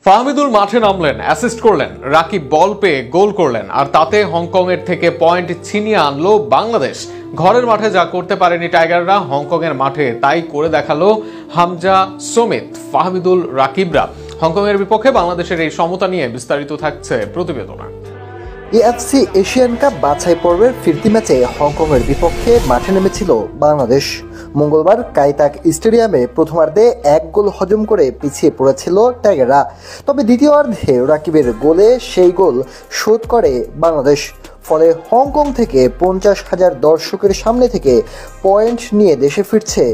ফাহমিদুল মাঠে নামলেন, অ্যাসিস্ট করলেন, রাকিব বল পেয়ে গোল করলেন, আর তাতে হংকং এর থেকে পয়েন্ট ছিনিয়ে আনলো বাংলাদেশ। ঘরের মাঠে যা করতে পারেনি টাইগাররা, হংকং এর মাঠে তাই করে দেখালো হামজা, সুমিত, ফাহমিদুল, রাকিবরা। হংকং এর বিপক্ষে বাংলাদেশের এই সমতা নিয়ে বিস্তারিত থাকছে প্রতিবেদনে। এএফসি এশিয়ান কাপ বাছাই পর্বের ফিরতি ম্যাচে হংকংয়ের বিপক্ষে মাঠে নেমেছিল বাংলাদেশ। মঙ্গলবার কাইতাক স্টেডিয়ামে প্রথমার্ধে এক গোল হজম করে পিছিয়ে পড়েছিল টাইগাররা, তবে দ্বিতীয়ার্ধে রাকিবের গোলে সেই গোল শোধ করে বাংলাদেশ। ফলে হংকং থেকে 50,000 দর্শকের সামনে থেকে পয়েন্ট নিয়ে দেশে ফিরছে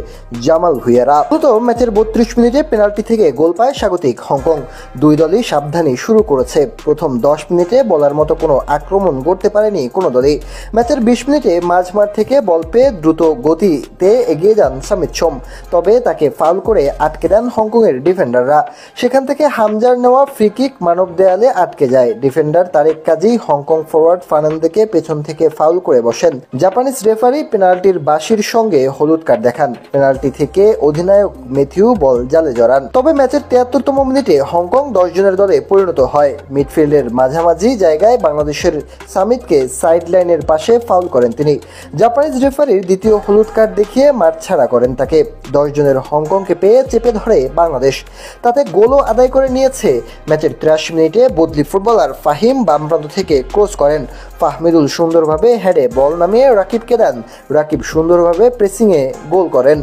জামাল ভুঁইয়ারা। মূলত ম্যাচের 32 মিনিটে পেনাল্টি থেকে গোল পায় স্বাগতিক হংকং। দুই দলই সাবধানী শুরু করেছে। প্রথম 10 মিনিটে বলার মতো কোনো আক্রমণ করতে পারেনি কোনো দলই। ম্যাচের 20 মিনিটে মাঝমাঠ থেকে বল পেয়ে দ্রুত গতিতে এগিয়ে যান সামিত সোম, তবে তাকে ফাউল করে আটকে দেন হংকংয়ের ডিফেন্ডাররা। সেখান থেকে হামজার নেওয়া ফ্রি কিক মানব দেয়ালে আটকে যায়। ডিফেন্ডার তারেক কাজী হংকং ফরওয়ার্ড ফার্নান্দেকে পেছন থেকে ফাউল করে বসেন। জাপানিজ রেফারি পেনাল্টির বাঁশির সঙ্গে হলুদ কার্ড দেখান। পেনাল্টি থেকে অধিনায়ক ম্যাথিউ বল জালে জড়ান। তবে ম্যাচের 73তম মিনিটে হংকং 10 জনের দলে পরিণত হয়। মিডফিল্ডের মাঝামাঝি জায়গায় বাংলাদেশের সামিতকে সাইড লাইনের পাশে ফাউল করেন তিনি। জাপানিজ রেফারির দ্বিতীয় হলুদ কার্ড দেখিয়ে মাঠ ছাড়া করেন তাকে। 10 জনের হংকংকে পেয়ে চেপে ধরে বাংলাদেশ, তাতে গোলও আদায় করে নিয়েছে। ম্যাচের 83 মিনিটে বদলি ফুটবলার ফাহিম বাম প্রান্ত থেকে ক্রস করেন। ফাহমিদুল সুন্দরভাবে হেডে বল নামিয়ে রাকিবকে দেন। রাকিব সুন্দরভাবে প্রেসিংয়ে গোল করেন।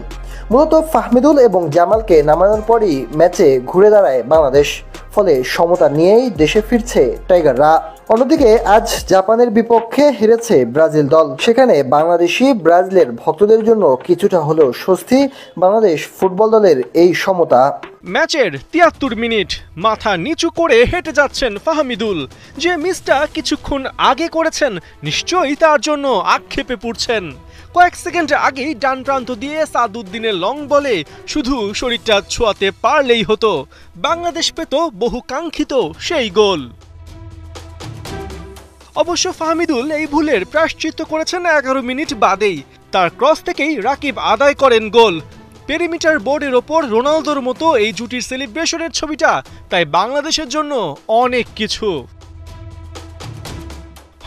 মূলত ফাহমিদুল এবং জামালকে নামানোর পরই ম্যাচে ঘুরে দাঁড়ায় বাংলাদেশ। ফলে সমতা নিয়েই দেশে ফিরছে টাইগাররা। অন্যদিকে আজ জাপানের বিপক্ষে হেরেছে ব্রাজিল দল। সেখানে বাংলাদেশি ব্রাজিলের ভক্তদের জন্য কিছুটা হলেও স্বস্তি বাংলাদেশ ফুটবল দলের এই সমতা। ম্যাচের 73 মিনিট মাথা নিচু করে হেঁটে যাচ্ছেন ফাহমিদুল। যে মিসটা কিছুক্ষণ আগে করেছেন, নিশ্চয়ই তার জন্য আক্ষেপে পড়ছেন। কয়েক সেকেন্ড আগেই ডান প্রান্ত দিয়ে সাদউদ্দিনের লং বলে শুধু শরীরটা ছোঁয়াতে পারলেই হতো, বাংলাদেশ পেত বহু কাঙ্ক্ষিত সেই গোল। অবশ্য ফাহমিদুল এই ভুলের প্রায়শ্চিত্ত করেছেন 11 মিনিট বাদেই। তার ক্রস থেকেই রাকিব আদায় করেন গোল। পেরিমিটার বোর্ডের ওপর রোনালদোর মতো এই জুটির সেলিব্রেশনের ছবিটা তাই বাংলাদেশের জন্য অনেক কিছু।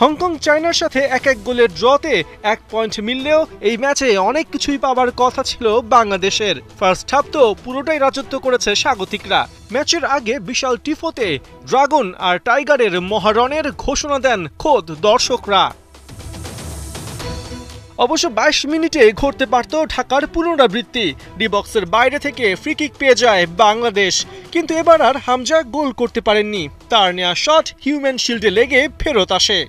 হংকং চায়নার সাথে 1-1 গোলের ড্রতে 1 পয়েন্ট মিললেও এই ম্যাচে অনেক কিছুই পাবার কথা ছিল বাংলাদেশের। ফার্স্ট হাফ তো পুরোটাই রাজত্ব করেছে স্বাগতিকরা। ম্যাচের আগে বিশাল টিফোতে ড্রাগন আর টাইগারের মহারণের ঘোষণা দেন খোদ দর্শকরা। অবশ্য 22 মিনিটে ঘটতে পারত ঢাকার পুনরাবৃত্তি। ডি বক্সের বাইরে থেকে ফ্রি কিক পেয়ে যায় বাংলাদেশ, কিন্তু এবার আর হামজা গোল করতে পারেননি। তার নেওয়া শট হিউম্যান শিল্ডে লেগে ফেরত আসে।